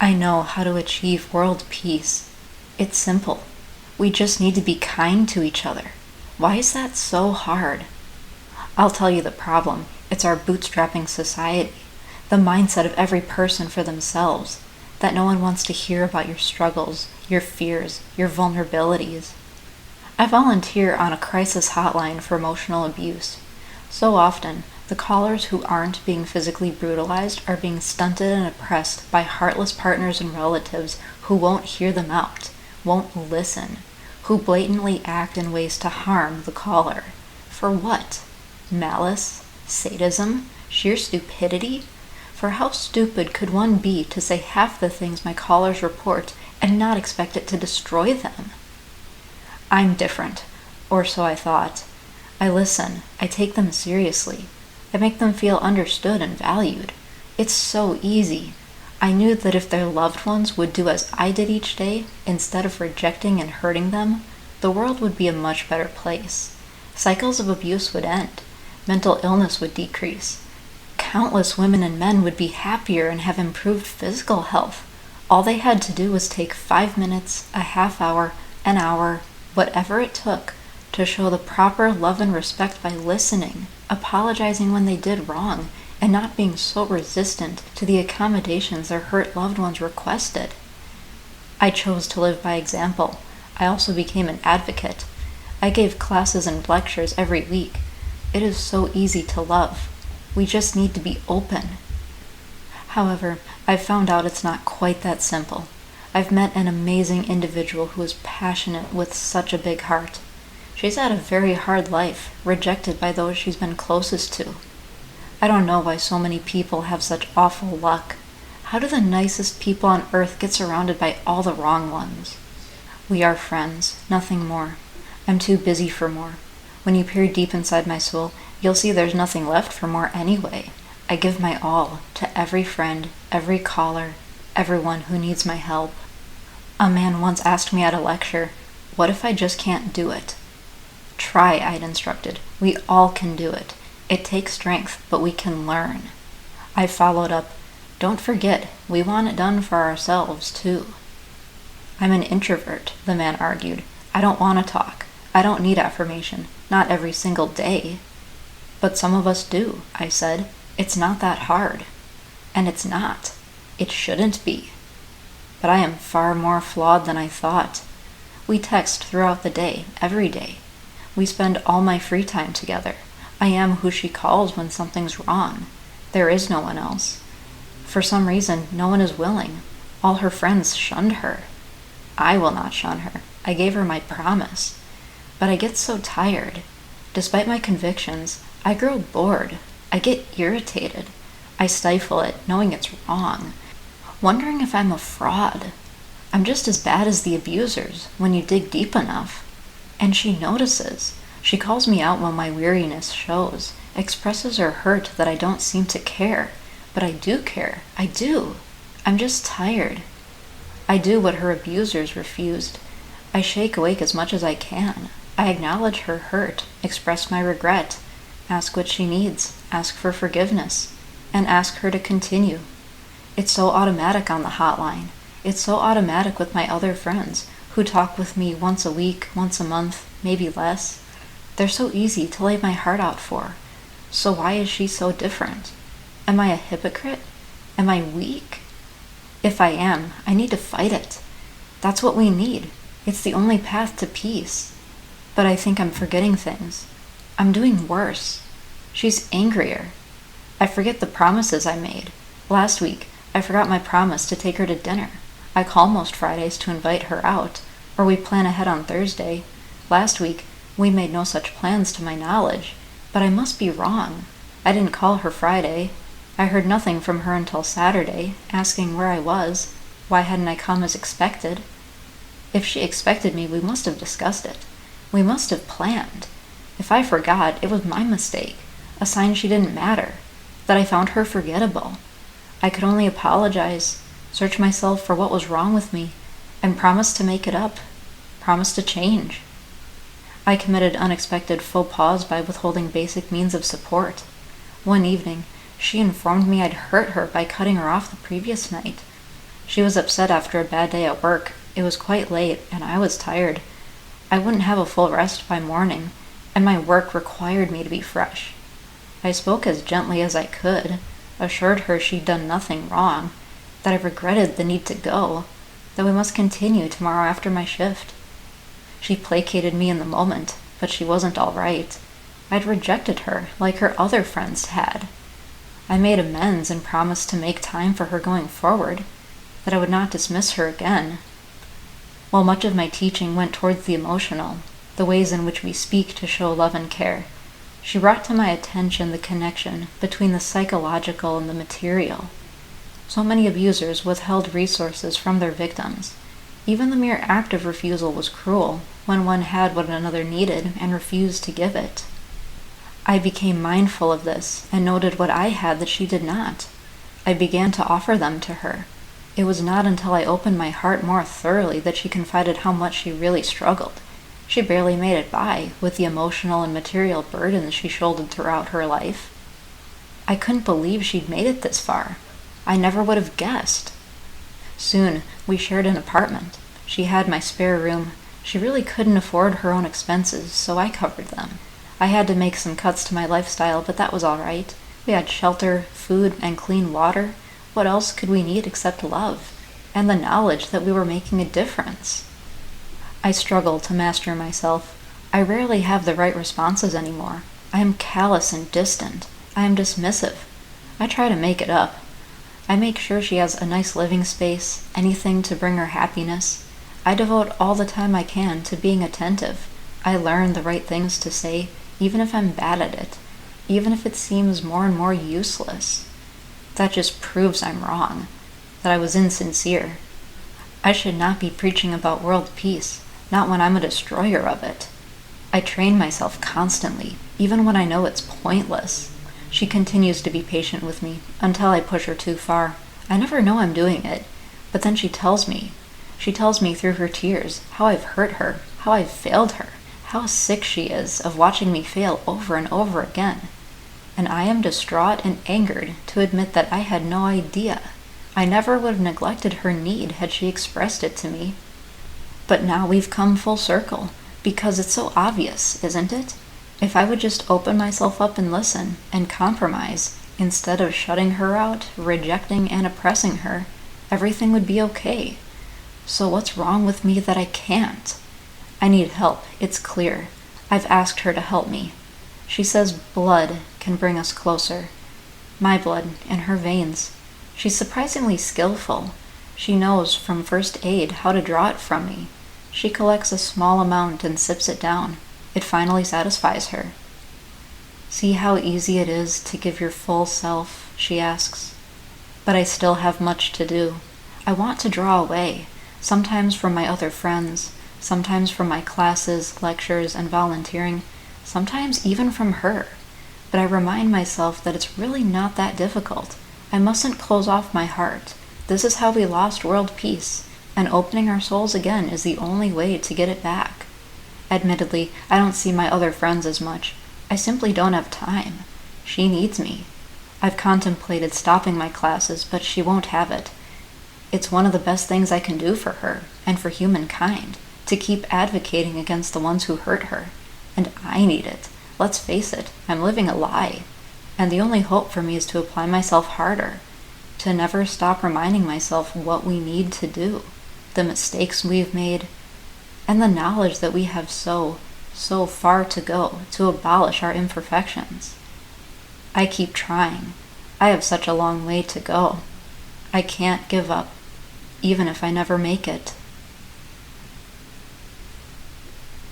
I know how to achieve world peace. It's simple. We just need to be kind to each other. Why is that so hard? I'll tell you the problem. It's our bootstrapping society. The mindset of every person for themselves. That no one wants to hear about your struggles, your fears, your vulnerabilities. I volunteer on a crisis hotline for emotional abuse. So often, the callers who aren't being physically brutalized are being stunted and oppressed by heartless partners and relatives who won't hear them out, won't listen, who blatantly act in ways to harm the caller. For what? Malice? Sadism? Sheer stupidity? For how stupid could one be to say half the things my callers report and not expect it to destroy them? I'm different, or so I thought. I listen, I take them seriously. I make them feel understood and valued. It's so easy. I knew that if their loved ones would do as I did each day, instead of rejecting and hurting them, the world would be a much better place. Cycles of abuse would end. Mental illness would decrease. Countless women and men would be happier and have improved physical health. All they had to do was take 5 minutes, a half hour, an hour, whatever it took, to show the proper love and respect by listening, apologizing when they did wrong, and not being so resistant to the accommodations their hurt loved ones requested. I chose to live by example. I also became an advocate. I gave classes and lectures every week. It is so easy to love. We just need to be open. However, I've found out it's not quite that simple. I've met an amazing individual who is passionate with such a big heart. She's had a very hard life, rejected by those she's been closest to. I don't know why so many people have such awful luck. How do the nicest people on earth get surrounded by all the wrong ones? We are friends, nothing more. I'm too busy for more. When you peer deep inside my soul, you'll see there's nothing left for more anyway. I give my all to every friend, every caller, everyone who needs my help. A man once asked me at a lecture, "What if I just can't do it?" Try, I'd instructed. We all can do it. It takes strength, but we can learn. I followed up, "Don't forget, we want it done for ourselves, too." I'm an introvert, the man argued. I don't want to talk. I don't need affirmation, not every single day. But some of us do, I said. It's not that hard. And it's not. It shouldn't be. But I am far more flawed than I thought. We text throughout the day, every day. We spend all my free time together. I am who she calls when something's wrong. There is no one else. For some reason, no one is willing. All her friends shunned her. I will not shun her. I gave her my promise. But I get so tired. Despite my convictions, I grow bored. I get irritated. I stifle it, knowing it's wrong. Wondering if I'm a fraud. I'm just as bad as the abusers when you dig deep enough. And she notices. She calls me out when my weariness shows, expresses her hurt that I don't seem to care. But I do care. I do. I'm just tired. I do what her abusers refused. I shake awake as much as I can. I acknowledge her hurt, express my regret, ask what she needs, ask for forgiveness, and ask her to continue. It's so automatic on the hotline. It's so automatic with my other friends, who talk with me once a week, once a month, maybe less. They're so easy to lay my heart out for. So why is she so different? Am I a hypocrite? Am I weak? If I am, I need to fight it. That's what we need. It's the only path to peace. But I think I'm forgetting things. I'm doing worse. She's angrier. I forget the promises I made. Last week, I forgot my promise to take her to dinner. I call most Fridays to invite her out, or we plan ahead on Thursday. Last week, we made no such plans to my knowledge, but I must be wrong. I didn't call her Friday. I heard nothing from her until Saturday, asking where I was. Why hadn't I come as expected? If she expected me, we must have discussed it. We must have planned. If I forgot, it was my mistake, a sign she didn't matter, that I found her forgettable. I could only apologize, search myself for what was wrong with me, and promise to make it up, promise to change. I committed unexpected faux pas by withholding basic means of support. One evening, she informed me I'd hurt her by cutting her off the previous night. She was upset after a bad day at work. It was quite late, and I was tired. I wouldn't have a full rest by morning, and my work required me to be fresh. I spoke as gently as I could, assured her she'd done nothing wrong, that I regretted the need to go, that we must continue tomorrow after my shift. She placated me in the moment, but she wasn't all right. I'd rejected her, like her other friends had. I made amends and promised to make time for her going forward, that I would not dismiss her again. While much of my teaching went towards the emotional, the ways in which we speak to show love and care, she brought to my attention the connection between the psychological and the material. So many abusers withheld resources from their victims. Even the mere act of refusal was cruel when one had what another needed and refused to give it. I became mindful of this and noted what I had that she did not. I began to offer them to her. It was not until I opened my heart more thoroughly that she confided how much she really struggled. She barely made it by with the emotional and material burdens she shouldered throughout her life. I couldn't believe she'd made it this far. I never would have guessed. Soon, we shared an apartment. She had my spare room. She really couldn't afford her own expenses, so I covered them. I had to make some cuts to my lifestyle, but that was all right. We had shelter, food, and clean water. What else could we need except love, and the knowledge that we were making a difference? I struggle to master myself. I rarely have the right responses anymore. I am callous and distant. I am dismissive. I try to make it up. I make sure she has a nice living space, anything to bring her happiness. I devote all the time I can to being attentive. I learn the right things to say, even if I'm bad at it, even if it seems more and more useless. That just proves I'm wrong, that I was insincere. I should not be preaching about world peace, not when I'm a destroyer of it. I train myself constantly, even when I know it's pointless. She continues to be patient with me, until I push her too far. I never know I'm doing it, but then she tells me. She tells me through her tears how I've hurt her, how I've failed her, how sick she is of watching me fail over and over again. And I am distraught and angered to admit that I had no idea. I never would have neglected her need had she expressed it to me. But now we've come full circle, because it's so obvious, isn't it? If I would just open myself up and listen, and compromise, instead of shutting her out, rejecting and oppressing her, everything would be okay. So what's wrong with me that I can't? I need help, it's clear. I've asked her to help me. She says blood can bring us closer. My blood in her veins. She's surprisingly skillful. She knows from first aid how to draw it from me. She collects a small amount and sips it down. It finally satisfies her. See how easy it is to give your full self, she asks. But I still have much to do. I want to draw away, sometimes from my other friends, sometimes from my classes, lectures, and volunteering, sometimes even from her. But I remind myself that it's really not that difficult. I mustn't close off my heart. This is how we lost world peace, and opening our souls again is the only way to get it back. Admittedly, I don't see my other friends as much. I simply don't have time. She needs me. I've contemplated stopping my classes, but she won't have it. It's one of the best things I can do for her, and for humankind, to keep advocating against the ones who hurt her. And I need it. Let's face it, I'm living a lie. And the only hope for me is to apply myself harder, to never stop reminding myself what we need to do, the mistakes we've made, and the knowledge that we have so far to go to abolish our imperfections. I keep trying. I have such a long way to go. I can't give up, even if I never make it.